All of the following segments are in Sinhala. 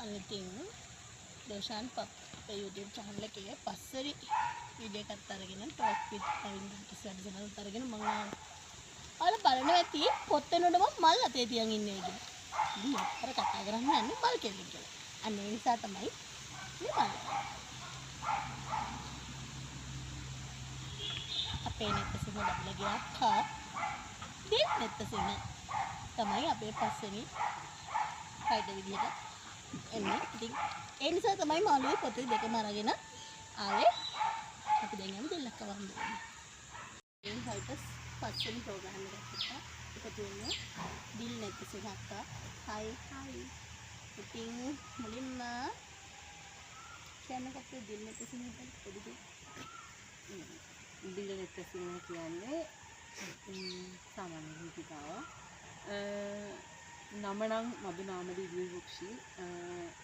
අනිතින් දෝෂාන් අපේ YouTube channel එකේ පස්සරි වීඩියෝ එකක් අරගෙන talk with ඉස්සරහට අරගෙන මම අර බලනවා ඇති පොත් වෙනකොට මම මල් අතේ තියන් ඉන්නේ කියලා. ඉතින් අර කතා කරන්න යන්නේ මල් කෙල්ලෙක් කියලා. අන්න ඒ නිසා තමයි මේ මල්. අපේ නෙත්තසින ඩබ්ලගේ අක්කා දෙත් නෙත්තසින තමයි අපේ පස්සෙනි හයිද විදිහට එන්නේ. ඉතින් ඒ නිසා තමයි මාළුවේ පොතේ දෙකම අරගෙන ආවේ. අපි දැන් යමු දෙල්ලක්ක වහන්න. මේ හයිටස් පස්සෙනි ප්‍රෝග්‍රෑම් එකකට එකතු වෙන්නේ දිල් නෙත්තසින අක්කා. හයි. ඉතින් මුලින්ම කියන්න කප්පේ දිල් නෙත්තසින පොඩි දිල් නෙත්තසින කියන්නේ සාමාන්‍ය දීපිකාව. නම නම් මధుනාම දිව්‍ය වෘක්ෂි.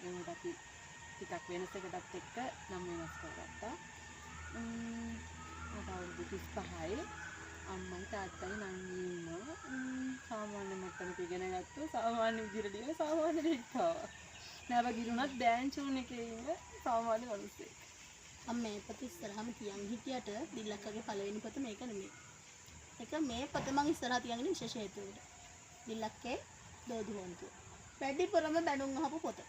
එතකොට අපි ටිකක් වෙනසකටත් එක්ක නම් වෙනස් කරගත්තා. මට අවුරුදු 35යි. අම්මයි තාත්තයි නංගි ඉන්නවා. සාමාන්‍ය මට්ටමක ඉගෙන ගත්තා. සාමාන්‍ය විදිහට දින සාමාන්‍ය දීපිකාව. නැව ගිරුණත් බෑන්චුන් එකේ ඉන්න සාමාන්‍ය මිනිස්සෙක්. අම්මේ පොත ඉස්සරහම තියන් හිටියට දිල්ලක්කගේ පළවෙනි පොත මේක නෙමෙයි. ඒක මේ පොත මං ඉස්සරහ තියන් ඉන්නේ විශේෂ හේතුවකට. දිල්ලක්කේ දෝදු හොන්තු. වැඩිපුරම බැනුම් අහපු පොත.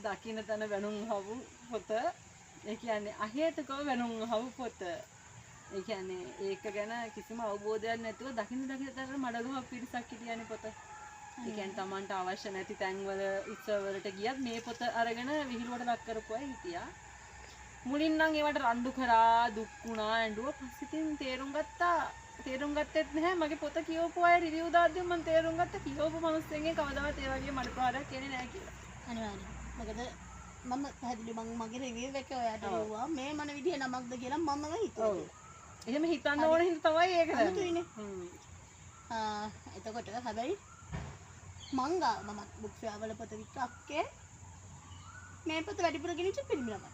දකින්න තන බැනුම් අහපු පොත. ඒ කියන්නේ අහේතුකව බැනුම් අහපු පොත. ඒ කියන්නේ ඒක ගැන කිසිම අවබෝධයක් නැතුව දකින්න තන මඩගහක් පිරිසක් හිටියනේ පොත. ඒ කියන්නේ Tamanට අවශ්‍ය නැති තැන්වල ඉස්සවලට ගියත් මේ පොත අරගෙන විහිළුවට ලක් කරපු අය හිටියා. මුලින් නම් ඒවට රණ්ඩු කරා දුක් වුණා ඇඬුවා. පස්සේ ඉතින් තේරුම් ගත්තෙත් නැහැ. මගේ පොත කියවපු අය රිවිව් දාද්දී මම තේරුම් ගත්තා කියවපු මිනිස්සුන්ගේ කවදාවත් ඒ වගේ මඩ ප්‍රහාරයක් කියන්නේ නැහැ කියලා. අනිවාර්යයෙන්. මොකද මම පැහැදිලි මගේ රිවිව් එක ඔයාට ලිව්වා මේ මොන විදිහේ නමක්ද කියලා මමම හිතුවා. එහෙම හිතන්න ඕන හින්දා තමයි ඒක දැම්මේ. එතකොට හැබැයි මම බුක් ෆෙයාර් වල පොත වික්ක අක්කේ මේ පොත වැඩිපුර ගෙනිච්ච පිළිම ළමයි.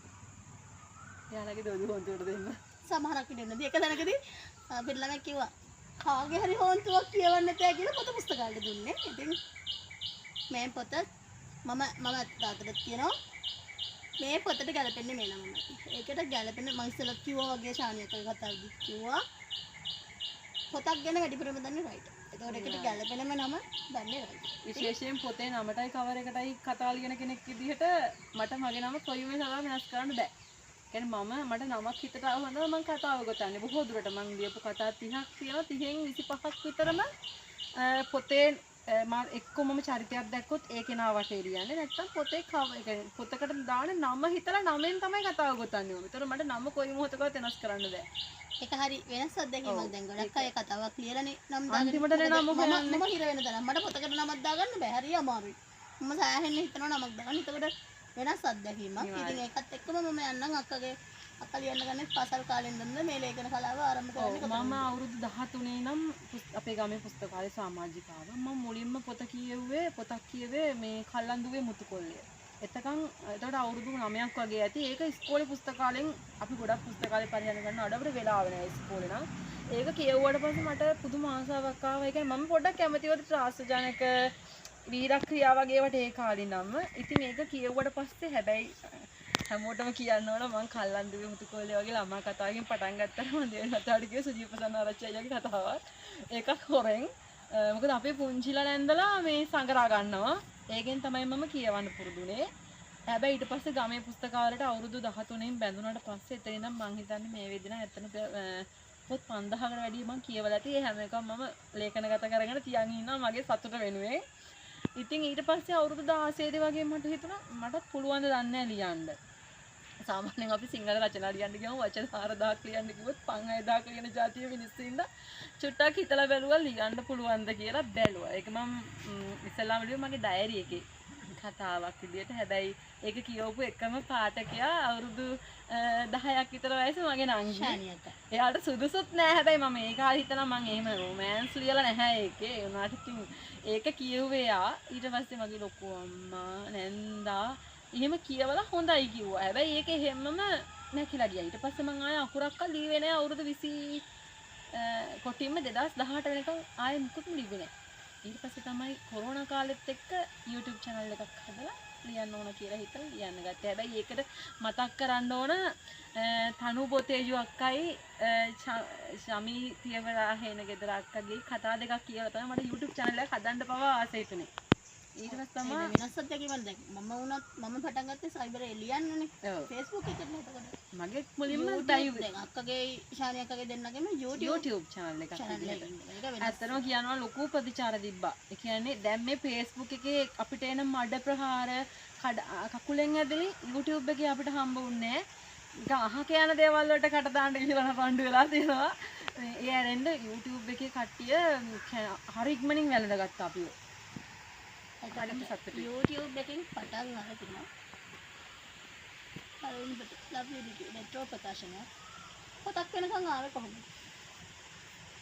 යාළගේ දොඩු හොන්තුවට දෙන්න. සමහරක් ඉන්නේ එක දැනකදී පිළිලමක් කිව්වා කාගේ හරි හොන්තුවක් කියවන්න නැතේ කියලා පොත පුස්තකාලේ දුන්නේ. ඉතින් මේ පොත මම තාත්තට කියනවා මේ පොතට ගැලපෙන්නේ මේ නමයි. ඒකට ගැලපෙන්නේ මම ඉස්සෙල්ලා කිව්වා වගේ ශානියක කතාවදී කිව්වා පොතක් ගැන වැඩිපුරම දන්නේ රයිට්. ඒතකොට ඒකට ගැලපෙනම නම දන්නේ රයිට්. විශේෂයෙන් පොතේ නමටයි කවර් එකටයි කතා ලියන කෙනෙක් විදිහට මට මගේ නම කොයිම සලා වෙනස් කරන්න බෑ. කියන්නේ මට නමක් හිතට ආව හොඳම මම කතාව ගොතන්නේ. බොහෝ දුරට මම ලියපු කතා 30ක් තියෙනවා. 30න් 25ක් විතරම පොතේ එක්කම මම චරිතයක් දැක්කොත් ඒ කෙනා වටේ ලියන්නේ. නැත්තම් පොතේ පොතකට දාන නම හිතලා නමෙන් තමයි කතාව ගොතන්නේ. ඒතර මට නම කොයි මොහොතකවත් වෙනස් කරන්න බෑ. ඒක හරි වෙනස් අත්දැකීමක්. දැන් ගොඩක් අය කතාවක් ලියලානේ නම් දාගෙන අන්තිමට නම හොයන්නේ. මම හිර වෙන තරම් මට පොතකට නමක් දාගන්න බෑ. හරි අමාරුයි. මම සෑහෙන්න හිතනවා නමක් දාගන්න. ඒතකොට වෙනස් අත්දැකීමක්. ඉතින් ඒකත් එක්කම මම යන්නම් අක්කා ලියන්න ගන්නේ පාසල් කාලෙන් ඉඳන් මේ ලේඛන කලාව ආරම්භ කරන්නේ. මම අවුරුදු 13 නම් අපේ ගමේ පුස්තකාලේ සමාජිකාව. මම මුලින්ම පොතක් කියුවේ මේ කල්ලන්දුවේ මුතුකොල්ලේ. එතකොට අවුරුදු 9ක් වගේ ඇති. ඒක ඉස්කෝලේ පුස්තකාලෙන් අපි ගොඩක් පුස්තකාලේ පරිහරණය කරන අඩවර වෙලාව නෑ ඉස්කෝලේ නම්. ඒක කියවුවට පස්සේ මට පුදුම ආසාවක් ආවා. ඒ කියන්නේ මම පොඩ්ඩක් කැමතිවද ත්‍රාසජනක වීරක්‍රියා වගේ ඒවට ඒ කාලේ නම්. ඉතින් ඒක කියවුවට පස්සේ හැබැයි හැමෝටම කියන්න ඕන මම කල්ලන්දුවේ මුතුකොල්ලේ වගේ ළමා කතාවකින් පටන් ගත්තා මම දෙවෙනි කතාවට ගියේ සුජීපසන්න ආරච්චිගේ කතාවක්. ඒකක් හොරෙන්. මොකද අපේ පුංචිලා නැන්දලා මේ සංගරා ගන්නවා. ඒකෙන් තමයි මම කියවන්න පුරුදුනේ. හැබැයි ඊට පස්සේ ගමේ පුස්තකාලයට අවුරුදු 13න් බැඳුනට පස්සේ එතන ඉඳන් මං හිතන්නේ මේ වේදිනා ඇත්තට පොත් 5000කට වැඩි මං කියවලා ඇති. ඒ හැම එකම මම ලේඛනගත කරගෙන තියන් ඉන්නවා මගේ සතුට වෙනුවෙන්. ඉතින් ඊට පස්සේ අවුරුදු 16 දී වගේ මට හිතුණා මටත් පුළුවන් ද දන්නේ ලියන්න. සාමාන්‍යයෙන් අපි සිංහල රචනා ලියන්න ගියම වචන 4000ක් ලියන්න කිව්වොත් 5000ක් කියන જાතිය මිනිස්සු ඉන්න චුට්ටක් හිතලා බැලුවා ලියන්න පුළුවන්ද කියලා බැලුවා. ඒක මම ඉස්සෙල්ලාම ලියුවේ මගේ ඩයරි එකේ කතාවක් විදියට. හැබැයි ඒක කියවපු එකම පාඨකයා අවුරුදු 10ක් විතර වයසේ මගේ නංගි. එයාට සුදුසුත් නෑ. හැබැයි මම ඒ කාලේ හිතනවා මම එහෙම රොමෑන්ස් ලියලා නැහැ ඒකේ. ඒ උනාට ඉතින් ඒක කියුවේ යා. ඊට පස්සේ මගේ ලොකු අම්මා නැන්දා එහෙම කියවලා හොඳයි කිව්වා. හැබැයි ඒක හැමම නැකිලා ගියා. ඊට පස්සේ මම ආයෙ අකුරක්ක ලියුවේ නෑ අවුරුදු 20 කොටින්ම 2018 වෙනකම් ආයෙ මුකුත් ලිව්වේ නෑ. ඊට පස්සේ තමයි කොරෝනා කාලෙත් එක්ක YouTube channel එකක් හදලා ලියන්න ඕන කියලා හිතලා ලියන්න ගත්තා. හැබැයි ඒකට මතක් කරන්න ඕන තනු පොතේජු අක්කයි ශමී පියවරා හේන ගෙදර අක්කගේ කතා දෙකක් කියලා තමයි මට YouTube channel එකක් හදන්න පවා ආස හිතුනේ. ඊට පස්සේ තමයි වෙනස්සක් දැකීමක් දැන් මම වුණත් මම පටන් ගත්තේ සයිබර් එළියන්නනේ. ඔව්. Facebook එකට නේද? මගේ මුලින්ම YouTube දැන් අක්කගේ ශානි අක්කගේ දෙන්නගෙම YouTube channel එකක් විදිහට. ඇත්තටම කියනවා ලොකු ප්‍රතිචාර තිබ්බා. ඒ කියන්නේ දැන් මේ Facebook එකේ අපිට එන මඩ ප්‍රහාර කකුලෙන් ඇදලි YouTube එකේ අපිට හම්බ වුණේ නිකන් අහ කියන දේවල් වලට කට දාන්න කියලා පණ්ඩු වෙලා තියෙනවා. ඒ ඇරෙන්න YouTube එකේ කට්ටිය හරි ඉක්මනින් වැළඳගත්තා අපිව. YouTube එකෙන් පටන් අරගෙන පළවෙනි ලබ්ලි මෙට්‍රෝ ප්‍රකාශනය පොතක් වෙනකන් ආවේ කොහොමද?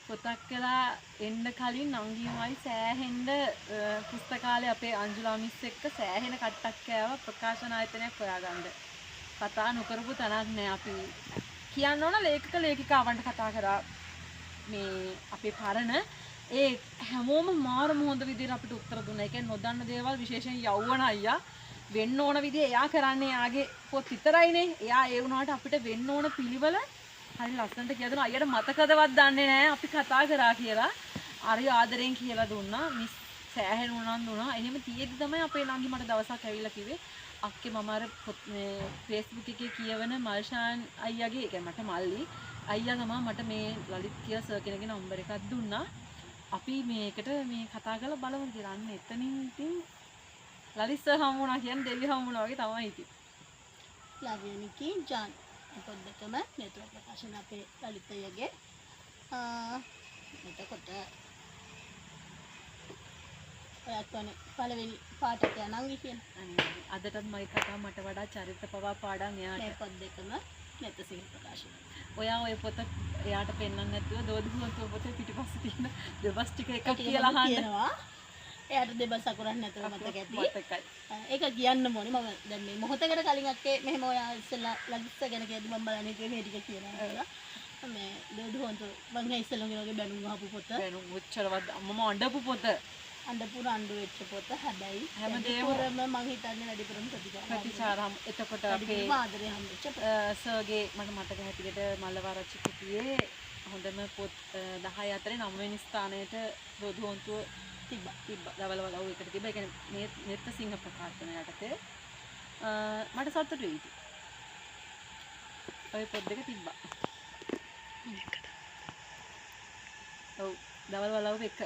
පොතක් කියලා එන්න කලින් නංගිමයි සෑහෙන්න පුස්තකාලේ අපේ අංජුලා මිස් එක්ක සෑහෙන කට්ටක් කෑවා ප්‍රකාශන ආයතනයක් හොයාගන්න. කතා නොකරපු තැනක් නෑ අපි. කියන්න ඕන ලේඛක ලේඛිකාවන්ට කතා කරා මේ අපේ පරණ ඒ හැමෝම මාරම හොඳ විදිහට අපිට උත්තර දුන්නා. ඒ කියන්නේ නොදන්න දේවල් විශේෂයෙන් යවවන අයියා වෙන්න ඕන විදිහ එයා කරන්නේ එයාගේ පොත් විතරයිනේ. එයා ඒ වුණාට අපිට වෙන්න ඕන පිළිවෙල හරි ලස්සනට කියලා දුන්නා. අයියට මතකදවත් දන්නේ නැහැ අපි කතා කරා කියලා. හරි ආදරෙන් කියලා දුන්නා. මිස් සෑහෙන උනන්දු වුණා. එහෙම තියෙද්දි තමයි අපේ නංගි මට දවසක් ඇවිල්ලා කිව්වේ අක්කේ මම අර මේ Facebook එකේ කියවන මල්ෂාන් අයියාගේ ඒ කියන්නේ මට මල්ලි අයියා තමයි මට මේ ලලිත් කියා සර් කෙනගේ නම්බර් එකක් දුන්නා. අපි මේකට මේ කතා කරලා බලමු කියලා. අන්න එතනින් ඉතින් ලලිත් සර් හමු වුණා කියන්නේ දෙවියෝ හමු වුණා වගේ තමයි ඉතින්. ලව්‍යනිකී ජාන් පොත් දෙකම නේත්‍ර ප්‍රකාශන අපේ ලලිත් අයියාගේ එතකොට ඔයත් පළවෙනි පාඩක නංගි කියන අදටත් මගේ කතා මට වඩා චරිත පවා පාඩම් එයාට. මේ පොත් දෙකම නේත්‍ර සිංහ ප්‍රකාශන. ඔයා ඔය පොත එයාට පෙන්වන්න නැතුව දෝදුහුවන්තුව පොතේ පිටිපස්සේ තියෙන දෙබස් ටික එකක් කියලා අහන්න. එයාට දෙබස් අකුරක් නැතුව මතක ඇති. මතකයි. ඒක කියන්න ඕනේ. මම දැන් මේ මොහොතකට කලින් අක්කේ මෙහෙම ඔයා ඉස්සෙල්ලා ලලිත් ගැන කියද්දි මම බලන්නේ ඉතින් මේ ටික කියනවා. මේ දෝදුහුවන්තුව මම ඉස්සෙල්ලා වගේ බැනුම් අහපු පොත. බැනුම් උච්චරවත් අම්මම අඬපු පොත. අඬපුර අඬු වෙච්ච පොත. හැබැයි හැමදේම මම හිතන්නේ වැඩිපුරම ප්‍රතිචාර එතකොට අපේ ආදරේ හම්බෙච්ච සර්ගේ මට මතක හැටියට මල්ලවරච්චි කුටියේ හොඳම පොත් 10 අතරේ 9 වෙනි ස්ථානයට දෝදුහුවන්තුව තිබ්බා. දවල් වලව එකට තිබ්බා. ඒ කියන්නේ නේත්‍ර සිංහ ප්‍රකාශන යටතේ මට සතුටුයි ඉතින්. ඔය පොත් දෙක තිබ්බා. ඔව් දවල් වලව එක.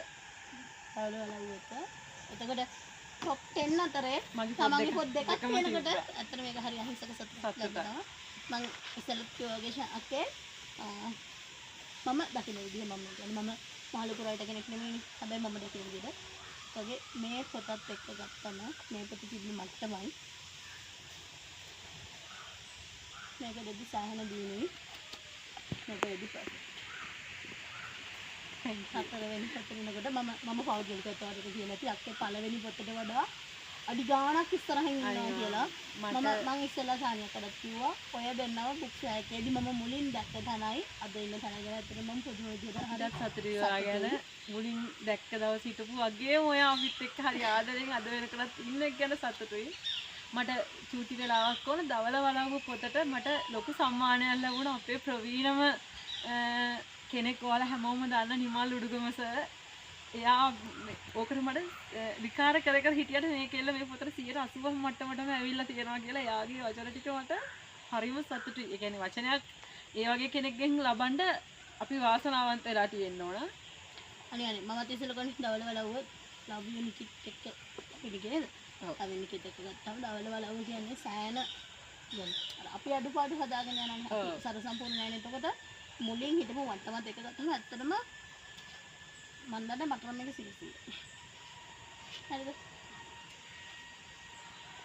දවල් වලව එක. එතකොට টොප් 10 අතරේ තමන්ගේ පොත් දෙකක් වෙනකොට ඇත්තට මේක හරි අහිංසක සතුටක් ලැබෙනවා. මම ඉස්සෙල්ලා කිව්වාගේ අක්කේ මම දකින විදිහ මම කියන්නේ මම මාළුකු රයිටර් කෙනෙක් නෙමෙයිනේ. හැබැයි මම දකින විදිහට වගේ මේ පොතත් එක්ක ගත්තම මේ පොත තිබුණු මට්ටමයි මේක දෙවි සාහන දීනුයි මේක දෙවි පස්සේ හතරවෙනි පොතේ නේද මම පෞද්ගලිකව තවරක කියලා නැති අක්කේ පළවෙනි පොතට වඩා අඩි ගාණක් ඉස්සරහින් ඉන්නවා කියලා මම ඉස්සෙල්ලා සානියකටත් කිව්වා ඔය දෙන්නව බුක් එකේදී මම මුලින් දැක්ක තැනයි අද ඉන්න තැන ගැන ඇත්තට මම පුදුම විදිහට හරියට සතුටුයි ඔයාගෙන මුලින් දැක්ක දවස් හිටපු වගේම ඔයා අපිත් එක්ක හරි ආදරෙන් අද වෙනකලත් ඉන්න එක ගැන සතුටුයි. මට චූටි වෙලාවක් ඕන දවල වලවපු පොතට මට ලොකු සම්මානයක් ලැබුණා අපේ ප්‍රවීණම කෙනෙක් ඔයාලා හැමෝම දන්න නිමල් උඩුගම සර්. එයා ඕකට මට විකාර කර කර හිටියට මේ කෙල්ල මේ පොතට 180 මට්ටමටම ඇවිල්ලා තියෙනවා කියලා එයාගේ වචන ටික මට හරිම සතුටුයි. ඒ කියන්නේ වචනයක් ඒ වගේ කෙනෙක්ගෙන් ලබන්න අපි වාසනාවන්ත වෙලා තියෙන්න ඕන. අනේ මමත් ඉස්සෙල්ලා කොහොමද දවල් වලව ලව්යු නිකිත් එක්ක පිළිගේද? ඔව්. නිකිත් එක්ක ගත්තාම දවල් වලව කියන්නේ සෑන අපි අඩුපාඩු හදාගෙන යනවා. සර සම්පූර්ණ නැහැ නේද? එතකොට මුලින් හිටපු මට්ටමත් එක ගත්තම ඇත්තටම මන් දන්න මට්ටම එක සිලිසිලි. හරිද?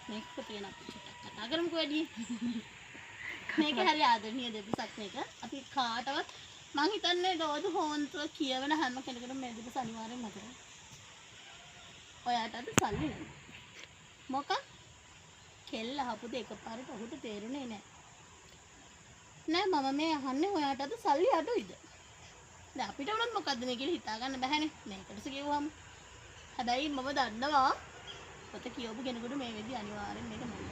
මේක පොතේ නම් කතා කරමුකෝ වැඩි. මේක හරි ආදරණීය දෙපසක් මේක. අපි කාටවත් මං හිතන්නේ දෝදු හොන්තුව කියවන හැම කෙනෙකුටම මේ දෙපස අනිවාර්යෙන් මතකයි. ඔයාට අද සල්ලි නෑ. මොකක්? කෙල්ල අහපු දෙ එකපාරට ඔහුට තේරුනේ නෑ. නෑ මම මේ අහන්නේ ඔයාට අද සල්ලි අඩුයිද? දැන් අපිට උනත් මොකද්ද මේ කියලා හිතා ගන්න බැහැනේ. මේකටස කිව්වම. හැබැයි මම දන්නවා පොත කියවපු කෙනෙකුට මේ වෙද්දි අනිවාර්යෙන් මේක මොන්න.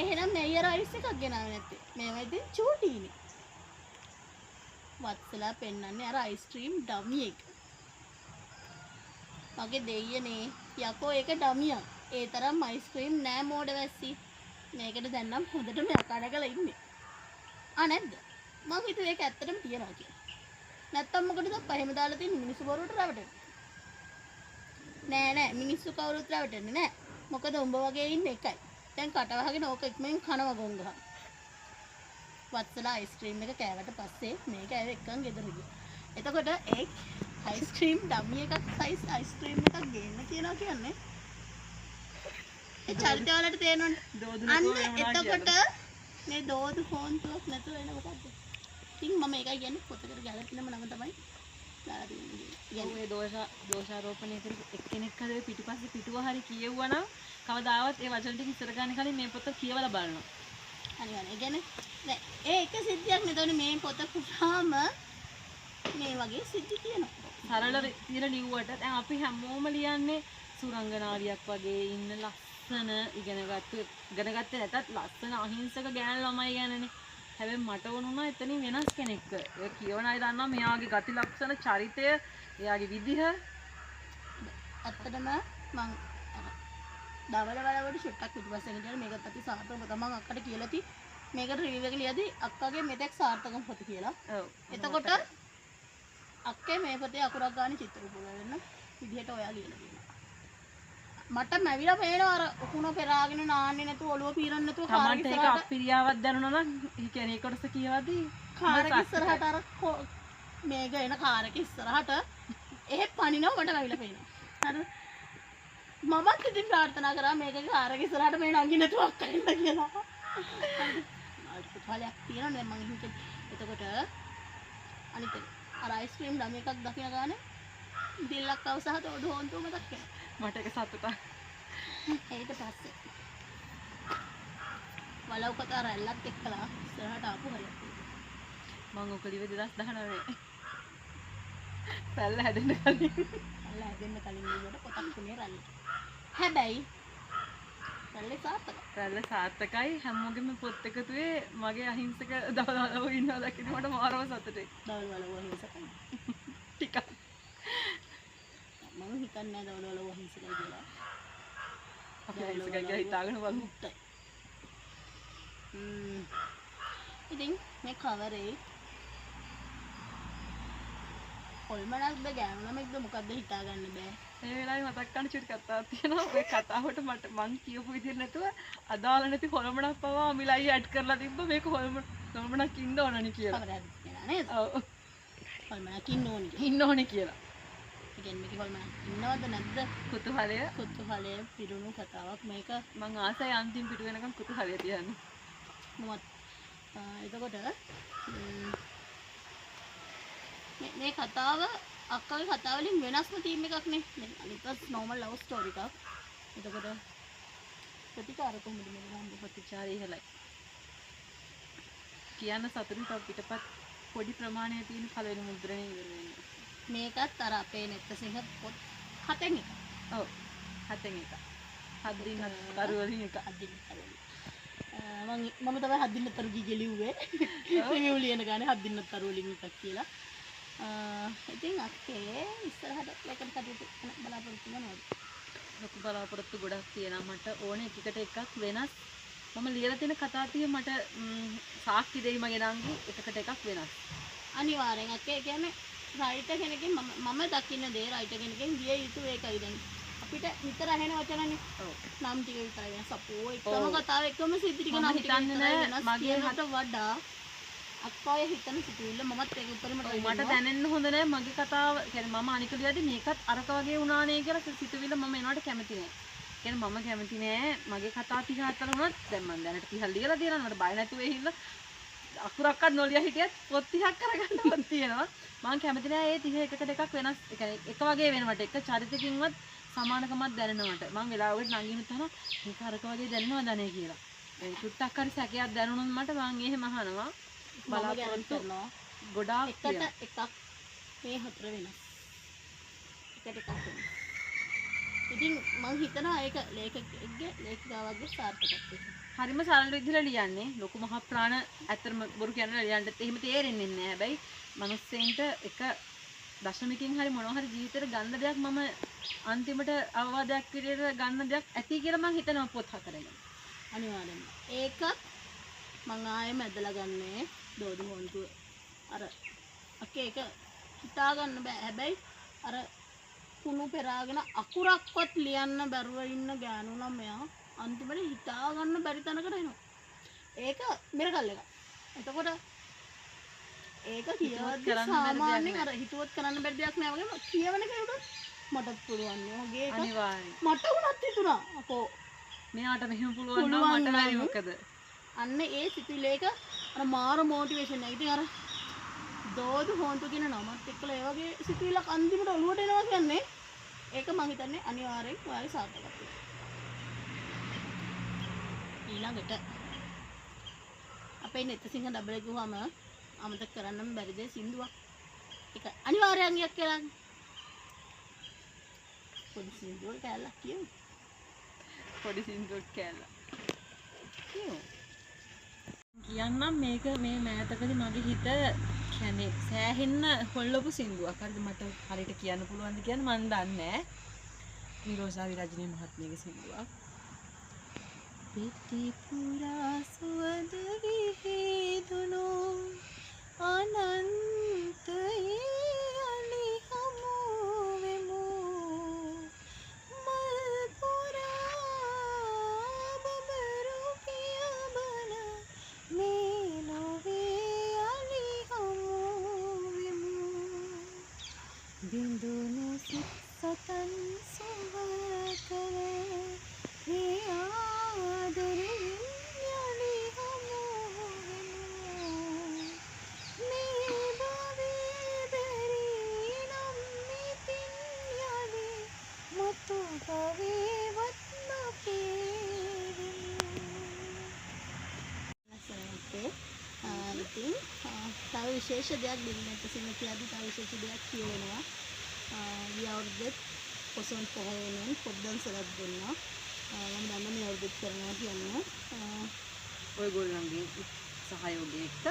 එහෙනම් මෙයර් අයිස් එකක් ගෙනාවේ නැත්තේ. මේවා ඉතින් චූටීනේ. වත්සලා පෙන්නන්නේ අර අයිස්ක්‍රීම් ඩමි එක. මගේ දෙයියනේ යකෝ ඒක ඩමියක්. ඒ තරම් අයිස්ක්‍රීම් නෑ මෝඩ වැස්සි. මේකට දැන් නම් හොඳටම යකාඩකලා ඉන්නේ. නැද්ද? මං හිතුවේ ඒක ඇත්තටම තියනවා කියලා. නැත්තම් මොකටද පහෙම දාලා තියෙන මිනිස්සු බොරුවට රැවටෙන්නේ? නෑ මිනිස්සු කවුරුත් රැවටෙන්නේ නෑ. මොකද උඹ වගේ ඉන්න එකයි. දැන් කට වහගෙන ඕක ඉක්මනින් කනවා ගොංගහ. වත්සලා අයිස්ක්‍රීම් එක කෑවට පස්සේ මේක ඇව එක්කන් ගෙදර ගියා. එතකොට ඒ අයිස්ක්‍රීම් ඩමි එකක් සයිස් අයිස්ක්‍රීම් එකක් ගේන්න කියනවා කියන්නේ. ඒ චරිතය වලට තේරෙනවනේ. අන්න එතකොට මේ දෝදු හොන්තුවක් නැතුව වෙන මොකද්ද? ඉතින් මම ඒකයි කියන්නේ පොතකට ගැලපෙනම නම තමයි දාලා තියෙන්නේ. ඔය දෝෂාරෝපණය කරපු එක්කෙනෙක් හදේ පිටිපස්සේ පිටුව හරි කියෙව්වා නම් කවදාවත් ඒ වචන ටික ඉස්සර ගන්න කලින් මේ පොත කියවලා බලනවා. අනිවාර්යෙන්. ඒ කියන්නේ දැන් ඒ එක සිද්ධියක් නෙතෝනේ මේ පොත පුරාම මේ වගේ සිද්ධි තියෙනවා. සරල විදිහට ලිව්වට දැන් අපි හැමෝම ලියන්නේ සුරංගනාවියක් වගේ ඉන්න ලස්සන ඉගෙනගත්තේ නැතත් ලස්සන අහිංසක ගෑනු ළමයි ගැනනේ. හැබැයි මට වුණා එතනින් වෙනස් කෙනෙක්. ඒ කියවන අය දන්නවා මෙයාගේ ගති ලක්ෂණ චරිතය එයාගේ විදිහ. ඇත්තටම මං දවල් වලට ෂොට්ටක් පිටිපස්සෙන් ගිහලා මේකත් අපි සාර්ථකව තමන් අක්කට කියලා ති මේකට රිවිව් එක ලියදී අක්කගේ මෙතෙක් සාර්ථකම පොත කියලා. ඔව්. එතකොට අක්කේ මේ පොතේ අකුරක් ගන්න චිත්‍ර පුරා වෙන විදිහට ඔයා ලියලා තියෙනවා. මට මැවිලා පේනවා අර උකුණ පෙරාගෙන නාන්නේ නැතුව ඔළුව පීරන්න නැතුව තමන්ට ඒක අපිරියාවක් දැනුණා නම් ඒ කියන්නේ කොටස කියවදී කාරක ඉස්සරහට අර මේක එන කාරක ඉස්සරහට එහෙ පනිනවා මට මැවිලා පේනවා. හරි මමත් ඉතින් ප්‍රාර්ථනා කරා මේක කාරක ඉස්සරහට මේ නංගි නැතුව අක්කෙන්න කියලා. ඵලයක් තියෙනවා මම හිතේ. එතකොට අනිත් අර අයිස්ක්‍රීම් ළම එකක් දකින ගානේ දිල්ලක් අවසහත ඔඩ හොන්තු මතක් වෙනවා. මට ඒක සතුටක්. ඊට පස්සේ වලව්කතා රැල්ලත් එක්කලා ඉස්සරහට ආපු හරියක්. මම ඔක ලිව්වේ 2019. රැල්ල හැදෙන්න කලින්. රැල්ල හැදෙන්න කලින් ලිව්වට පොතක් තුනේ රැල්ල. හැබැයි රැල්ල සාර්ථකයි. හැමෝගෙම පොත් එකතුවේ මගේ අහිංසක දවල්වලව ඉන්නවා දැක්කම මට මාරව සතුටුයි. දවල්වලව අහිංසකයි. ටිකක් මම හිතන්නේ නැහැ දවල්වලව අහිංසකයි කියලා. අපි අහිංසකයි කියලා හිතාගෙන බලමු. ඉතින් මේ කවරේ කොල්මනක්ද ගෑනු ළමෙක්ද මොකද්ද හිතාගන්න බෑ. ඒ වෙලාවේ මතක් කරන චුටි කතාවක් තියෙනවා. ඔය කතාවට මං කියපු විදිහට නැතුව අදාළ නැති හොල්මනක් පවා මිලයි ඇඩ් කරලා තිබ්බ මේක හොල්මනක් ඉන්න ඕනනේ කියලා. කවරද කියලා නේද? ඔව්. හොල්මනක් ඉන්න ඕනේ කියලා. ඒ කියන්නේ මේක හොල්මනක් ඉන්නවද නැද්ද? කුතුහලය පිරුණු කතාවක් මේක. මං ආසයි අන්තිම පිටු වෙනකම් කුතුහලය තියන්න. මොකද එතකොට මේ කතාව අක්කගේ කතාව වලින් වෙනස්ම තීම් එකක් නේ. දැන් අනිත් නෝමල් ලව් ස්ටෝරි එකක්. එතකොට ප්‍රතිචාර කොහොමද මේ ගන්න ප්‍රතිචාරය ඉහළයි. කියන්න සතුටින් තව පිටපත් පොඩි ප්‍රමාණයක් තියෙන පළවෙනි මුද්‍රණය ඉවර වෙනවා. මේකත් අර අපේ නෙත්තසිංහ පොත් 7න් එක. ඔව් 7න් එක. 7 දින තරුවලින් එක. මම තමයි 7 දින තරු ගිගේ ලිව්වේ. රිවිව් ලියන ගානේ 7 දින තරුවලින් එකක් කියලා. ඉතින් අක්කේ ඉස්සරහට ලේකම් කටයුතු බලාපොරොත්තු වෙනවද? ලොකු බලාපොරොත්තු ගොඩක් තියෙනවා. මට ඕනේ එකකට එකක් වෙනස්. මම ලියලා තියෙන කතා ටික මට සාක්ෂි දෙයි මගේ නංගි එකකට එකක් වෙනස්. අනිවාර්යෙන් අක්කේ කියන්නේ රයිටර් කෙනකින් මම දකින්න දේ රයිටර් කෙනකින් ගිය යුතු ඒකයි දැන්. අපිට විතර ඇහෙන වචනනේ. ඔව්. නම් ටික විතරයි වෙනස්. අපෝ එකම කතාව එකම සිද්ධි ටික නම් ටික විතරයි වෙනස්. මගේ හට වඩා අක්කාය හිතන සිතුවිල්ල මමත් ඒක උඩරමට මට දැනෙන්න හොඳ නෑ මගේ කතාව කියන්නේ මම අනික දිහාදී මේකත් අරක වගේ වුණානේ කියලා සිතුවිල්ල මම එනවට කැමති නෑ. කියන්නේ මම කැමති නෑ මගේ කතා 34 වුණත් දැන් මම දැනට 30 ලියලා තියෙනවා මට බය නැතුව ඒ හින්දා අකුරක්වත් නොලිය හිටියත් පොත් 30ක් කරගන්නවත් තියෙනවා. මම කැමති නෑ ඒ 31කට එකක් වෙනස්. ඒ කියන්නේ එක වගේ වෙනවට එක චරිතකින්වත් සමානකමක් දැනෙනවට. මම වෙලාවකට නංගිනුත් අහනවා මේක අරක වගේ දැනෙනවද අනේ කියලා. ඒ චුට්ටක් හරි සැකයක් දැනුණොත් මට මම එහෙම අහනවා. බලාපොරොත්තු කරනවා. ගොඩාක් එකට එකක් මේ හතර වෙනස්. එකට එකක් වෙනස්. ඉතින් මං හිතනවා ඒක ලේඛකෙක්ගේ ලේඛිකාවක්ගේ සාර්ථකත්වයක්. හරිම සරල විදිහට ලියන්නේ. ලොකු මහ ප්‍රාණ ඇත්තටම බොරු කියන ලියන්නත් එහෙම තේරෙන්නේ නැහැ. හැබැයි මිනිස්සෙන්ට එක දශමිකින් හරි මොනවා හරි ජීවිතේට ගන්න දෙයක් මම අන්තිමට අවවාදයක් විදිහට ගන්න දෙයක් ඇති කියලා මං හිතනවා පොත් හතරෙන්. අනිවාර්යෙන්ම. ඒකත් මං ආයෙම ඇදලා ගන්නේ දෝදු හොන්තුව. අර අකේ ඒක හිතා ගන්න බෑ. හැබැයි අර කුණු පෙරාගෙන අකුරක්වත් ලියන්න බැරුව ඉන්න ගෑනු ළමයා අන්තිමට හිතා ගන්න බැරි තැනකට එනවා. ඒක මිරකල් එකක්. එතකොට ඒක කියවද්දි සාමාන්‍යයෙන් අර හිතුවත් කරන්න බැරි දෙයක් නෑ වගේම කියවන කෙනෙකුට මටත් පුළුවන් නේ. වගේ එක අනිවාර්යයෙන්. මට උනත් හිතුණා. අපෝ මෙයාට මෙහෙම පුළුවන් නම් මට බැරි මොකද? අන්න ඒ සිතුවිල්ලේක අර මාර මොටිවේෂන් එක. ඉතින් අර දෝදු හොන්තු කියන නමත් එක්කලා ඒ වගේ සිතුවිල්ලක් අන්තිමට ඔලුවට එනවා කියන්නේ ඒක මම හිතන්නේ අනිවාර්යෙන් ඔයාලගේ සාර්ථකත්වය. ඊළඟට අපේ නෙතසිංහ ඩබල් ගුවම අමතක කරන්නම බැරි දේ සින්දුවක්. ඒක අනිවාර්යෙන් ගියක් කියලා. පොඩි සින්දුවක් කැලක් කියමු. පොඩි සින්දුවක් කැලලා. කියන්නම් මේක මේ මෑතකදී මගේ හිත කියන්නේ සෑහෙන්න හොල්ලපු සින්දුවක්. හරිද මට හරියට කියන්න පුළුවන්ද කියන්නේ මන් දන්නේ නැහැ. නිරෝෂා විරජිනී මහත්මියගේ සින්දුවක්. පිටි පුරා සුවඳ විහිදුණු අනන්තයේ අලි හමු වෙමු මල් පුරා බබරු පියබන මේ නොවේ අලි හමු වෙමු බිඳුණු සිත් සතන් සුව කර මේ ආදරෙන් යලි හමු වෙමු මේ බවේ බැරි නම් ඉතින් යලි මුතු බවේවත් නොපේවෙමු. ඉතින් තව විශේෂ දෙයක් දෙන්නට සිංහ කියද්දි තව විශේෂ දෙයක් කියවෙනවා. ගිය අවුරුද්දෙත් පොසොන් පොහොය වෙනුවෙන් පොත් දන්සලක් දුන්නා. මම දන්නවා මේ අවුරුද්දෙත් කරනවා කියන්නේ. ඔයගොල්ලන්ගේ සහයෝගය එක්ක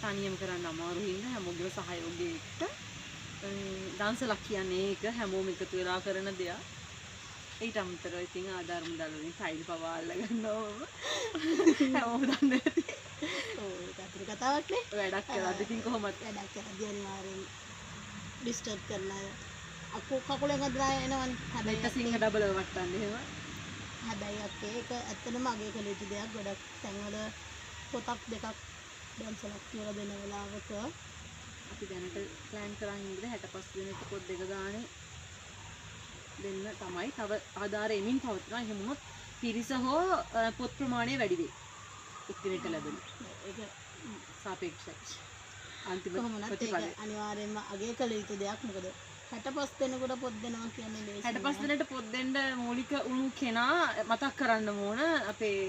තනියම කරන්න අමාරු හින්දා හැමෝගේම සහයෝගය එක්ක දන්සලක් කියන්නේ ඒක හැමෝම එකතු වෙලා කරන දෙයක්. ඊට අමතරව ඉතින් ආධාරම දලුවලින් ටයිල් පවා අල්ල ගන්නවා. හැමෝම දන්නේ නැති. ඔව් ඒක අතුරු කතාවක් නේ. වැඩක් කරද්දි ඉතින් කොහොමද වැඩක් කරද්දී අනිවාර්යෙන් ඩිස්ටර්බ් කරලා අකෝ කකුලෙන් අදලා එනවනේ. මේක සිංහ ඩබල් වට්ටන්නේ එහෙම. හැබැයි අපේ ඒක ඇත්තටම අගය කළ යුතු දෙයක්. ගොඩක් තැන්වල පොතක් දෙකක් දන්සලක් කියලා දෙන වෙලාවක අපි දැනට ප්ලෑන් කරන් ඉන්නේ 65 දිනක පොත් දෙක ගානේ දෙන්න තමයි. තව ආධාර එමින් පවතිනවා. එහෙම වුණොත් පිරිස හෝ පොත් ප්‍රමාණය වැඩි වෙයි. එක්දිනට ලැබෙන. ඒක සාපේක්ෂයි. අන්තිම කොහොමද ප්‍රතිඵලය. ඒක අනිවාර්යෙන්ම අගය කළ යුතු දෙයක්. මොකද 65 දෙනෙකුට පොත් දෙනවා කියන්නේ ලේසි 65 දිනට පොත් දෙන්න මූලික වුණු කෙනා මතක් කරන්න ඕන අපේ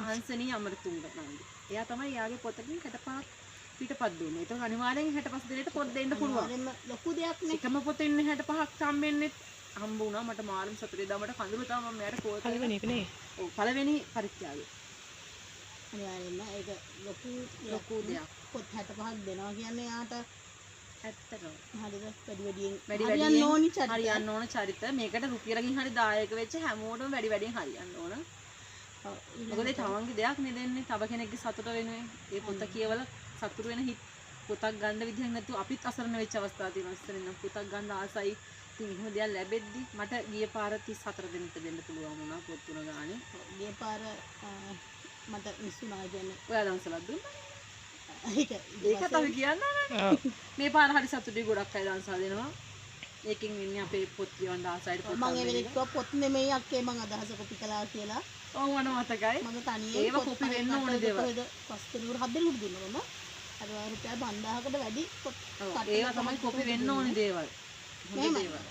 හංසනී අමරතුංග නන්දි. එයා තමයි යාගේ පොතකින් 65ක් පිටපත් දුන්නේ. ඒක අනිවාර්යෙන් 65 දිනට පොත් දෙන්න පුළුවන්. අනිවාර්යෙන්ම ලොකු දෙයක් නේ. එකම පොතෙන් 65ක් සම්බෙන්නේ හම්බ වුණා. මට මාළම් සතුටේ දාමට කඳුළු තමයි මම මෙයාට කෝල් කරලා පළවෙනි එක නේ. ඔව් පළවෙනි පරිත්‍යාගය. අනිවාර්යෙන්ම ඒක ලොකු දෙයක්. පොත් 65ක් දෙනවා කියන්නේ යාට ඇත්තටම හරිද වැඩි වැඩි හරියන්න ඕනි චරිත. හරියන්න ඕන චරිත. මේකට රුපියලකින් හරි දායක වෙච්ච හැමෝටම වැඩි වැඩියෙන් හරියන්න ඕන. ඔව්, මොකද ඒ තමන්ගේ දෙයක් නෙදෙන්නේ තව කෙනෙක්ගේ සතුට වෙනුවෙන්. ඒ පොත කියවලා සතුට වෙන හිත් පොතක් ගන්න විදිහක් නැතුව අපිත් අසරණ වෙච්ච අවස්ථා තියෙනවා. ඉස්සරින් නම් පොතක් ගන්න ආසයි. ඉතින් එහෙම දෙයක් ලැබෙද්දි මට ගිය පාර 34 දිනකට දෙන්න පුළුවන් වුණා පොත් තුන ගානේ. ගිය පාර මට මිස්සුනා කියන්නේ ඔයා දන්සලක් දුන්නා. ඒක තමයි කියන්නේ. මේ පාර හරි සතුටුයි ගොඩක් අය දන්සලා දෙනවා. ඒකෙන් වෙන්නේ අපේ පොත් කියවන්න ආසයිට පොත් මම ඒ වෙලෙත් කිව්වා පොත් නෙමෙයි අක්කේ මං අදහස කොපි කළා කියලා. ඔව් මට මතකයි. මම තනියෙන් ඒව කොපි වෙන්න ඕන දේවල්. පස් දෙනෙකුට 7 දෙනෙකුට දුන්නා මම. අර රුපියල් 5000කට වැඩි පොත් ඒවා තමයි කොපි වෙන්න ඕන දේවල්. හොඳ දේවල්.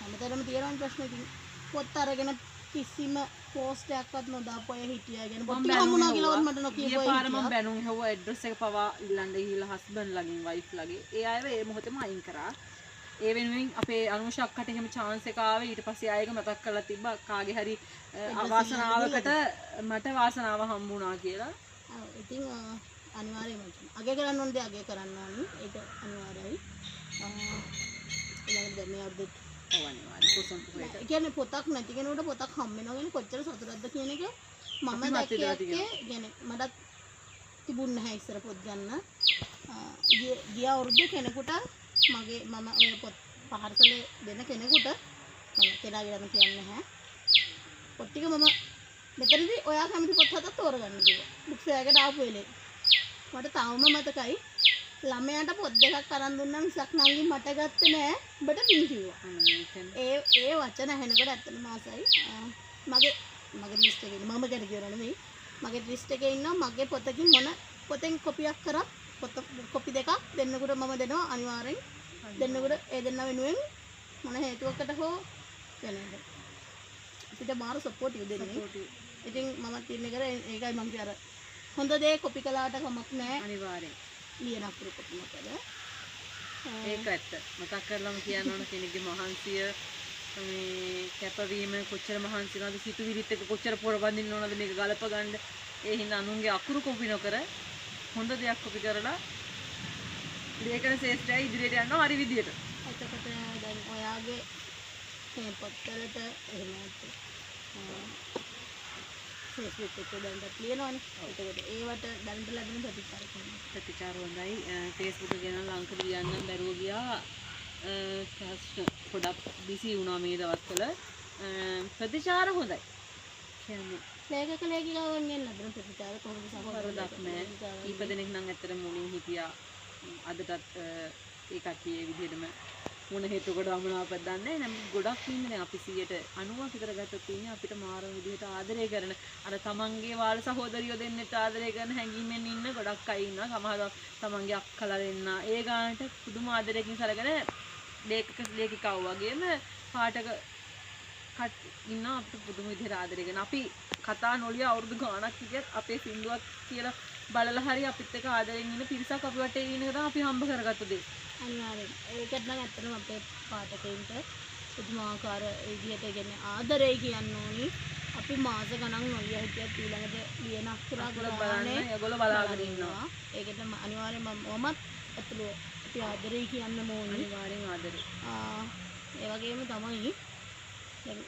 හැමතැනම තියෙන ප්‍රශ්නේ ඉතින් පොත් අරගෙන කිසිම පෝස්ට් එකක්වත් නොදාපු අය හිටියා කියන පොත් ටික හම්බුණා කියලාවත් මට නොකියපු අය පාර මම හිටියා. බැනුම් හෙව්වා ඇඩ්‍රස් එක පවා ඉල්ලන්න ගිහිල්ලා හස්බන්ඩ් ළඟින් වයිෆ් ළඟින්. ඒ අයව ඒ මොහොතේම අයින් කරා. ඒ වෙනුවෙන් අපේ අනුෂ අක්කට එහෙම chance එක ආවේ ඊට පස්සේ ආයෙක මතක් කරලා තිබ්බා කාගේ හරි අවාසනාවකට මට වාසනාව හම්බුණා කියලා. ඔව් ඉතින් අනිවාර්යයෙන්ම අගය කරන්න ඕන දේ අගය කරන්න ඕනි. ඒක අනිවාර්යයි. ඊළඟ මේ අවුරුද්දේ ඔව් අනිවාර්යයෙන් කුසුම් පුරේට. ඒ කියන්නේ පොතක් නැති කෙනෙකුට පොතක් හම්බ වෙනවා කියන්නේ කොච්චර සතුටක්ද කියන එක මම දැක්කේ කියන්නේ මටත් තිබුණ නැහැ ඉස්සර පොත් ගන්න. ගිය අවුරුද්දේ කෙනෙකුට මම ඔය පොත් පහරසලේ දෙන කෙනෙකුට මම කෙනාගේ නම කියන්නේ නැහැ. පොත් ටික මම මෙතනදී ඔයා කැමති පොත් හතක් තෝරගන්න කිව්වා. බුක් ෆෙයාර් එකට ආපු වෙලේ. මට තාම මතකයි ළමයාට පොත් දෙකක් අරන් දුන්නා මිසක් නංගි මට ගත්තේ නෑ. ඔබට පින් කිව්වා. ඒ වචන ඇහෙනකොට ඇත්තටම ආසයි. මගේ ලිස්ට් එකේ මම ගැන කියනවා නෙමෙයි. මගේ ලිස්ට් එකේ ඉන්නවා මගේ පොතකින් මොන පොතෙන් කොපියක් කරා පොත කොපි දෙකක් දෙන්නකට මම දෙනවා අනිවාර්යෙන්. දෙන්නකට ඒ දෙන්න වෙනුවෙන් මොන හේතුවකට හෝ කියන්නේ අපිට මාරු සපෝට් දෙන්නේ. ඉතින් මම තියන්නේ කර ඒකයි මම කිය අර හොඳ දේ කොපි කළාට කමක් නැහැ. අනිවාර්යෙන්. ලියන අකුරු කොපි මොකද? ඒක ඇත්ත. මතක් කරලම කියන්න ඕන කෙනෙක්ගේ මහන්සිය මේ කැපවීම කොච්චර මහන්සි වෙනවද සිතුවිලිත් එක කොච්චර පොරබඳින්න ඕනද මේක ගලප ගන්න. ඒ හින්දා අනුන්ගේ අකුරු කොපි නොකර හොඳ දෙයක් කොපි කරලා ලේඛන ශේෂ්ත්‍රය ඉදිරියට යනවා හරි විදියට. එතකොට දැන් ඔයාගේ මේ පොත්වලට එහෙම නැත්නම් Facebook එකේ දැන්වත් ලියනවනේ. එතකොට ඒවට දැනට ලැබෙන ප්‍රතිචාර කොහොමද? ප්‍රතිචාර හොඳයි. Facebook එක ගැන ලංකඩ ලියන්න බැරුව ගියා. ප්‍රශ්න පොඩක් බිසි වුණා මේ දවස්වල. ප්‍රතිචාර හොඳයි. කියන්නේ ලේඛකලේඛිකාවන්ගෙන් ලැබෙන ප්‍රතිචාර කොහොමද සමහරක් නෑ. කීප දෙනෙක් නම් ඇත්තටම මුලින් හිටියා. අදටත් ඒ කට්ටිය ඒ විදිහටම මොන හේතුවකට වමනාවක් දන්නේ නැහැ. නම් ගොඩක් ඉන්නේ දැන් අපි 90ක් විතර ගත්තොත් ඉන්නේ අපිට මාර විදිහට ආදරය කරන අර තමන්ගේ වාල සහෝදරියෝ දෙන්නෙත් ආදරය කරන හැඟීමෙන් ඉන්න ගොඩක් අය ඉන්නවා. සමහරව තමන්ගේ අක්කලා දෙන්න ඒ ගානට පුදුම ආදරයකින් සලකන ලේඛිකාවෝ වගේම පාඨක ඉන්නවා අපිට පුදුම විදිහට ආදරය කරන. අපි කතා නොලිය අවුරුදු ගාණක් හිටියත් අපේ සින්දුවක් කියලා බලලා හරි අපිත් එක්ක ආදරෙන් ඉන්න පිරිසක් අපි වටේ ඉන්න එක තමයි අපි හම්බ කරගත්ත දේ. අනිවාර්යෙන්. ඒකත් නම් ඇත්තටම අපේ පාඨකයින්ට පුදුමාකාර විදිහට කියන්නේ ආදරය කියන්න ඕනි. අපි මාස ගණන් නොලිය හිටියත් ඊළඟට ලියන අක්ෂර බලන්න ඒගොල්ලෝ බලාගෙන ඉන්නවා. ඒකට අනිවාර්යෙන්ම මමත් ඇතුළු අපි ආදරය කියන්න ඕනි. අනිවාර්යෙන් ආදරය. ඒ වගේම තමයි දැන්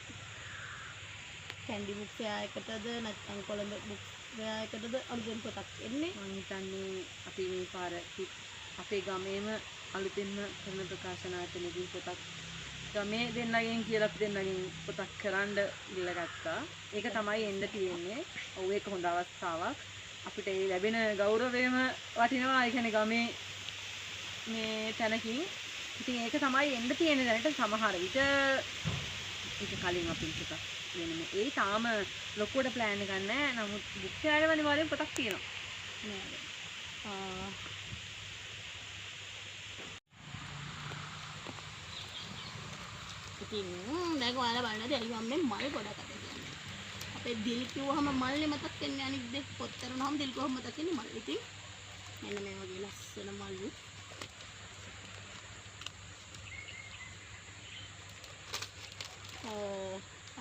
කැන්ඩි බුක් ෆෙයාර් එකටද නැත්නම් කොළඹ බුක් ෆෙයාර් එකටද අලුතෙන් පොතක් එන්නේ. මම හිතන්නේ අපි මේ පාර අපේ ගමේම අලුතෙන්ම කරන ප්‍රකාශන ආයතනයකින් පොතක් ගමේ දෙන්නගෙන් කියලා අපි දෙන්නගෙන් පොතක් කරන්න ඉල්ලගත්තා. ඒක තමයි එන්න තියෙන්නේ. ඔව් ඒක හොඳ අවස්ථාවක්. අපිට ඒ ලැබෙන ගෞරවයම වටිනවා. ඒ කියන්නේ ගමේ මේ තැනකින්. ඉතින් ඒක තමයි එන්න තියෙන්නේ දැනට සමහර විට ඒක කලින් අපි පොතක් වෙනම ඒ තාම ලොකුවට ප්ලෑන් එකක් නැහැ. නමුත් බුක් ෆෙයාර් එකේ අනිවාර්යෙන් පොතක් තියෙනවා. නේද? ඉතින් දැන් ඔයාලා බලන්න දැන් මම මේ මල් ගොඩක් අද කියන්නේ. අපේ දිල් කිව්වහම මල්නේ මතක් වෙන්නේ අනිත් දේ. පොත් කරනවම දිල් කිව්වහම මතක් වෙන්නේ මල්. ඉතින් මෙන්න මේ වගේ ලස්සන මල්ලු.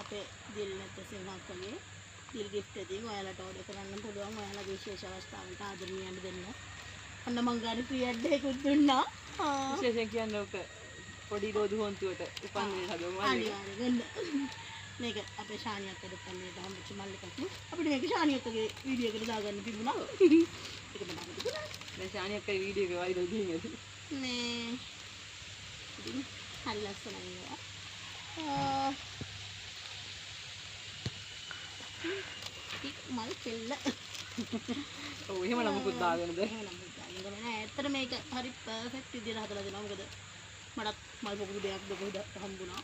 අපේ දිල් නැත්නම් සෙනඟක් වගේ දිල් gift එකකින් ඔයාලට ඕඩර් කරන්න පුළුවන්. ඔයාලගේ විශේෂ අවස්ථාවකට ආදරණීයන්ට දෙන්න. අන්න මං ගානේ ෆ්‍රී ඇඩ් එකකුත් දුන්නා. විශේෂයෙන් කියන්නේ ඔක පොඩි රෝදු හොන්තුවට උපන්නේ හදමු. අනිවාර්යෙන් මේක අපේ ශානියක් දෙපැත්තේ හම්බුච්ච මල් එකක් නේ. අපිට මේක ශානියක්ගේ වීඩියෝ එකට දාගන්න තිබුණා. ඒක මම හිතුවා. දැන් ශානියක්ගේ වීඩියෝ එක වයිරල් ගිහින් මේ ඉතින් හරි ලස්සනයි ඒවා. මල් කෙල්ල. ඔව් එහෙම නමකුත් දාගෙනද? එහෙම නමකුත් දාගෙන නෑ. ඇත්තට මේක හරි පර්ෆෙක්ට් විදියට හදලා දෙනවා. මොකද මටත් මල් පොකුරු දෙයක් දෙකක් හම්බුණා.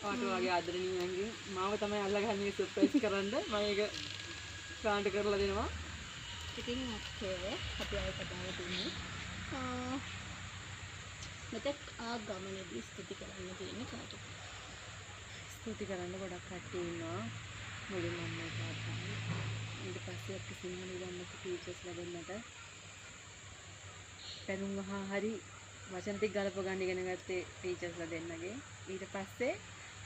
ඔයාට වගේ ආදරණීයන්ගෙන් මාව තමයි අල්ලගන්නේ සර්ප්‍රයිස් කරන්න. මම ඒක ග්‍රාන්ට් කරලා දෙනවා. ඉතින් ඔක්කේ අපි ආයෙ කතාව තුනේ. මෙතෙක් ගමනේදී ස්තුති කරන්න තියෙන්නේ කාටද? ස්තුති කරන්න ගොඩක් කට්ටිය ඉන්නවා. මුලින්ම මම තාත්තයි. ඊට පස්සේ අපි සිංහල ඉගෙනගත්ත ටීචර්ස් ලැබෙන්නට පැනුම් වහා හරි වචන ටික ගලප ගන්න ඉගෙන ගත්තේ ටීචර්ස්ලා දෙන්නගේ. ඊට පස්සේ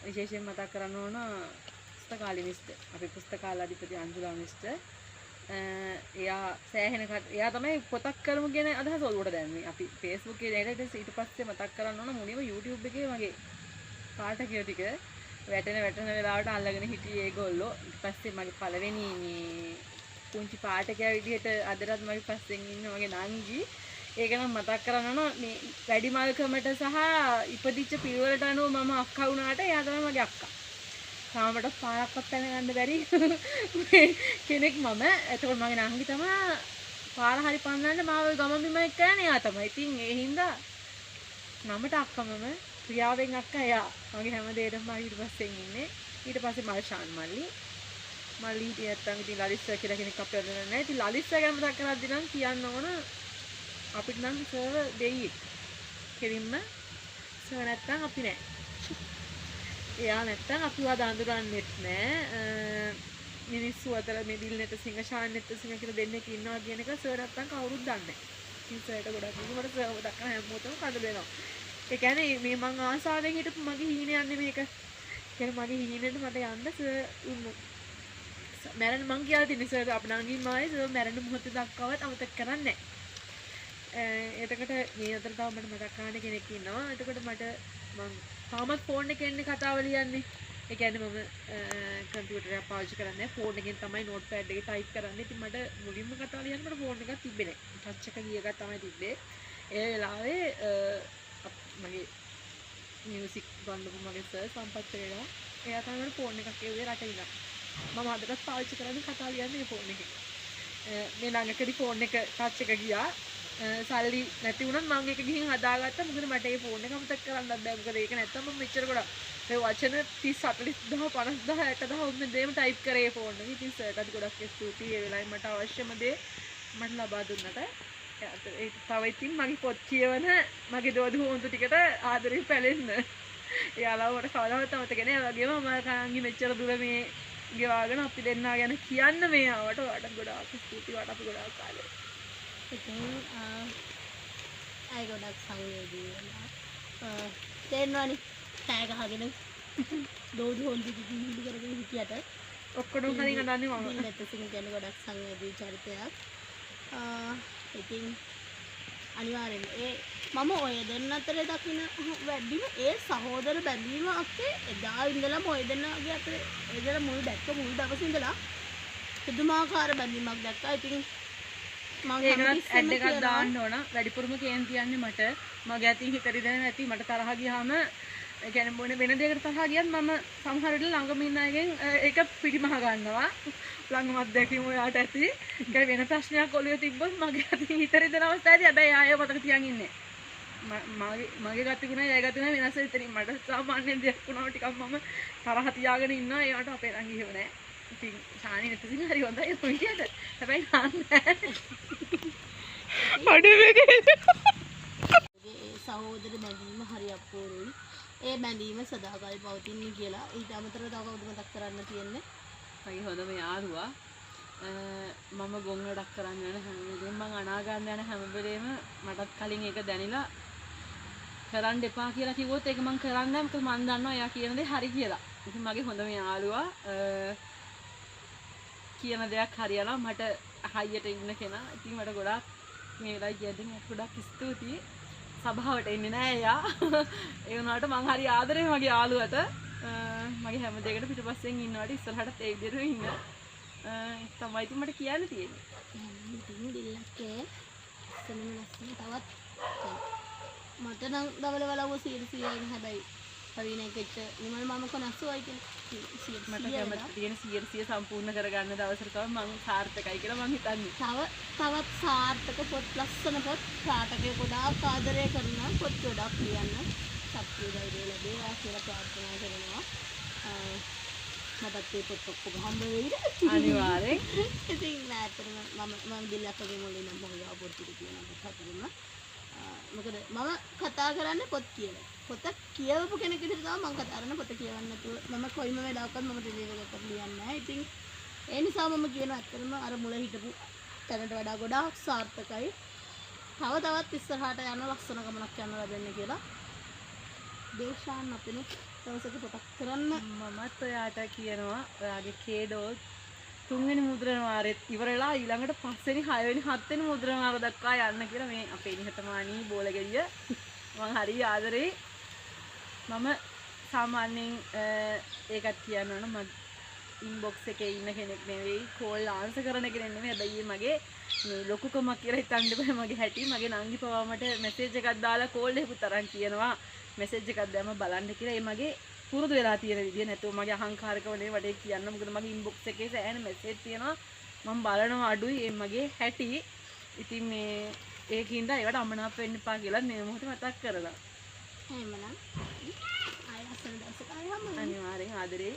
විශේෂයෙන් මතක් කරන්න ඕන පුස්තකාලි මිස්ටර්. අපේ පුස්තකාලාධිපති අංජුලා මිස්ටර්. එයා සෑහෙන එයා තමයි පොතක් කරමු කියන අදහස ඔලුවට දැම්මේ. අපි Facebook එකේ ඊට පස්සේ මතක් කරන්න ඕන මුලින්ම YouTube එකේ මගේ පාඨකයෝ ටික වැටෙන වෙලාවට අල්ලගෙන හිටියේ ඒගොල්ලෝ. ඊට පස්සේ මගේ පළවෙනි මේ පුංචි පාඨකයා විදිහට අදටත් මගේ පස්සෙන් ඉන්න මගේ නංගි. ඒක නම් මතක් කරන්න ඕන මේ වැඩිමල්කමට සහ ඉපදිච්ච පිළිවෙලට අනුව මම අක්කා වුණාට එයා තමයි මගේ අක්කා. තාමට පාරක්වත් පැනගන්න බැරි කෙනෙක් මම. එතකොට මගේ නංගි තමයි පාර හරි පන්නන්න මාව ගම බිම එක්ක යන්නේ එයා තමයි. ඉතින් ඒ හින්දා නමට අක්කමම ක්‍රියාවෙන් අක්කා එයා. මගේ හැම දෙයකටම මම ඊට පස්සෙන් ඉන්නේ. ඊට පස්සේ මල්ෂාන් මල්ලි හිටියත් ඉතින් ලලිස්සා කියලා කෙනෙක් අපේ අතන නැහැ. ඉතින් ලලිස්සා ගැන මතක් කරද්දී නම් කියන්න ඕන අපිට නම් සර් දෙයියෙක්. කෙලින්ම සර් නැත්තම් අපි නෑ. එයා නැත්තම් අපිව අඳුරන්නෙත් නෑ. මිනිස්සු අතර මේ දිල්නෙත සිංහ ශාන්නෙත් සිංහ කියලා දෙන්නෙක් ඉන්නවා කියන එක සර් නැත්තම් කවුරුත් දන්නේ නෑ. ඉතින් සර්ට ගොඩක් මට සර් මතක් කරන හැමෝටම කඩ වෙනවා. ඒ කියන්නේ මේ මං ආසාවෙන් හිටපු මගේ හීනයක් නෙමෙයි මේක. කියන්නේ මගේ හීනෙට මට යන්න සර් මැරෙන මං කියලා තින්නේ සර් අපනංගින් මායි සර් මැරෙන මොහොත දක්වාවත් අමතක කරන්නේ නැහැ. එතකොට මේ අතර තව මට මතක් කරන්න කෙනෙක් ඉන්නවා. එතකොට මට මං තාමත් ෆෝන් එකේ ඉන්නේ කතාව ලියන්නේ. ඒ කියන්නේ මම කම්පියුටර් එක පාවිච්චි කරන්නේ නැහැ. ෆෝන් එකෙන් තමයි නෝට් පෑඩ් එකේ ටයිප් කරන්නේ. ඉතින් මට මුලින්ම කතාව ලියන්න මට ෆෝන් එකක් තිබ්බේ නැහැ. ටච් එක ගිය එකක් තමයි තිබ්බේ. ඒ වෙලාවේ මගේ මියුසික් ගන්නපු මගේ සර් සම්පත් වෙලා එයා තමයි මට ෆෝන් එකක් එව්වේ රට ඉඳන්. මම අදටත් පාවිච්චි කරන්නේ කතා ලියන්නේ මේ ෆෝන් එකේ. මේ ළඟකදී ෆෝන් එක ටච් එක ගියා. සල්ලි නැති වුණත් මම ඒක ගිහින් හදාගත්තා. මොකද මට ඒ ෆෝන් එක අමතක කරන්නත් බෑ. මොකද ඒක නැත්තම් මම මෙච්චර ගොඩක් මේ වචන 30 40000 50000 60000 ඔන්න දෙම ටයිප් කරේ ෆෝන් එකේ. ඉතින් සර්ටත් ගොඩක් ස්තුතියි. ඒ වෙලාවේ මට අවශ්‍යම දේ මට ලබා දුන්නට. ඒ තව ඉතින් මගේ පොත් කියවන මගේ දෝදු හොන්තු ටිකට ආදරෙන් පැලෙන්න. එයාලා මට කවදාවත් අමතක නෑ. ඒ වගේම මම කංගි මෙච්චර දුර මේ ගෙවාගෙන අපි දෙන්නා ගැන කියන්න මේ ආවට වඩා ගොඩාක් ස්තුතියි. වට අපි ගොඩාක් කාලේ ඉතින් අය ගොඩක් සංවේදී වෙනවා. තේරෙනවනේ ටැග් ගහගෙන දෝදු හොන්දි කිවි කරගෙන හිටියට ඔක්කොම හරියට දන්නේ මම. නැත්නම් කියන්නේ ගොඩක් සංවේදී චරිතයක්. ඉතින් අනිවාර්යෙන් මම ඔය දෙන්න අතරේ දකින්න වැඩිම ඒ සහෝදර බැඳීම අක්කේ එදා ඉඳලම ඔය දෙන්නගේ අතරේ එදලා මුල් දැක්ක මුල් දවසේ ඉඳලා පුදුමාකාර බැඳීමක් දැක්කා. ඉතින් ඒකත් ඇඩ් එකක් දාන්න ඕන. වැඩිපුරම කේන්ති යන්නේ මට. මගේ අතින් හිතරි දැන නැති මට තරහ ගියාම ඒ කියන්නේ මොන වෙන දෙයකට තරහ ගියත් මම සමහර වෙලාවට ළඟම ඉන්න අයගෙන් ඒක පිටිමහ ගන්නවා. ළඟමත් දැකීම ඔයාට ඇති. ඒක වෙන ප්‍රශ්නයක් ඔළුවේ තිබ්බොත් මගේ අතින් හිතරි දෙන අවස්ථාවේදී හැබැයි ආයෙ මතක තියන් ඉන්නේ. මගේ ගතිගුණයි ඒ ගතිගුණයි වෙනස් වෙන්නේ. මට සාමාන්‍ය දෙයක් වුණාම ටිකක් මම තරහ තියාගෙන ඉන්නවා. ඒවට අපේ ළඟ ඉහෙව නැහැ. ඉතින් ශානි නැතිසින් හරි හොඳයි ඔයියට. හැබැයි නෑ. සහෝදර බැඳීම හරි අපූර්වයි. ඒ බැඳීම සදාකාල පවතින්නේ කියලා ඊට අමතරව තව කවුද මතක් කරන්න තියෙන්නේ? මගේ හොඳම යාළුවා මම ගොන් වැඩක් කරන්න යන හැම වෙලේම මම අනාගන්න යන හැම වෙලේම මටත් කලින් ඒක දැනිලා කරන්න එපා කියලා කිව්වොත් ඒක මම කරන්නේ නැහැ. මොකද මම දන්නවා එයා කියන දේ හරි කියලා. ඉතින් මගේ හොඳම යාළුවා කියන දෙයක් හරියනවා මට හයියට ඉන්න කෙනා. ඉතින් මට ගොඩක් මේ වෙලාවේ කියද්දී ගොඩක් ස්තුතියි. සභාවට එන්නේ නැහැ එයා. ඒ වුණාට මං හරි ආදරේ මගේ යාළුවට. මගේ හැම දෙයකට පිටපස්සෙන් ඉන්නවට ඉස්සරහටත් ඒ විදිහට ඉන්න. තමයි ඉතින් මට කියන්න තියෙන්නේ. ඉතින් දිල්ලක්කේ සෙනම ලස්සන තවත් මට නම් දවල වලව 100% හැබැයි පරිණයකෙච්ච නිමල් මම කොනස්සෝයි කියන්නේ මට කැමති තියෙන 100% සම්පූර්ණ කරගන්න දවසට තමයි මම සාර්ථකයි කියලා මම හිතන්නේ. තවත් සාර්ථක පොත් ලස්සන පොත් පාඨකයෝ ගොඩාක් ආදරය කරන පොත් ගොඩක් ලියන්න ශක්තිය ධෛර්යය ලැබේවා කියලා ප්‍රාර්ථනා කරනවා. මටත් ඒ පොත් ඔක්කොම හම්බ වෙයිද? අනිවාර්යෙන්. ඉතින් නැත්නම් මම දිල්ලක්කගේ මොලේ නම් මොකද පොත් ටික කියනවා හතරම. මොකද මම කතා කරන්නේ පොත් කියලා. පොත කියවපු කෙනෙක් විදිහට තමයි මම කතා කරන පොත කියවන්න නැතුව මම කොයිම වෙලාවකත් මම ටෙලිවිෂන් එකකට ලියන්නේ නැහැ. ඉතින් ඒ නිසා මම කියන අත්‍තරම අර මුල හිටපු තැනට වඩා ගොඩාක් සාර්ථකයි. තව තවත් ඉස්සරහට යන ලස්සන ගමනක් යන්න ලැබෙන්න කියලා දේශාන් අපිනුත් දවසක පොතක් කරන්න. මමත් ඔයාට කියනවා ඔයාගේ කේඩෝ තුන්වෙනි මුද්‍රණ වාරෙත් ඉවරලා ඊළඟට පස්වෙනි හයවෙනි හත්වෙනි මුද්‍රණ වාර දක්වා යන්න කියලා මේ අපේ නිහතමානී බෝලගෙඩිය මම හරි ආදරේ. මම සාමාන්‍යයෙන් ඒකත් කියන්න ඕන මම ඉන්බොක්ස් එකේ ඉන්න කෙනෙක් නෙවෙයි කෝල් ආන්සර් කරන කෙනෙක් නෙවෙයි. හැබැයි මගේ මේ ලොකුකමක් කියලා හිතන්න බෑ මගේ හැටි. මගේ නංගි පවා මට මෙසේජ් එකක් දාලා කෝල් එකකුත් තරම් කියනවා මෙසේජ් එකක් දැම්ම බලන්න කියලා. ඒ මගේ පුරුදු වෙලා තියෙන විදිය නැතුව මගේ අහංකාරකම නෙවෙයි වටේ කියන්න. මොකද මගේ ඉන්බොක්ස් එකේ සෑහෙන මෙසේජ් තියෙනවා මම බලනවා අඩුයි. ඒ මගේ හැටි. ඉතින් මේ ඒකින්ද ඒවට අමනාප වෙන්න එපා කියලා මේ මොහොතේ මතක් කරලා. එහෙමනම් ආයෙ ලස්සන දවසක ආයෙ හම්බ වෙමු. අනිවාර්යෙන් ආදරේ.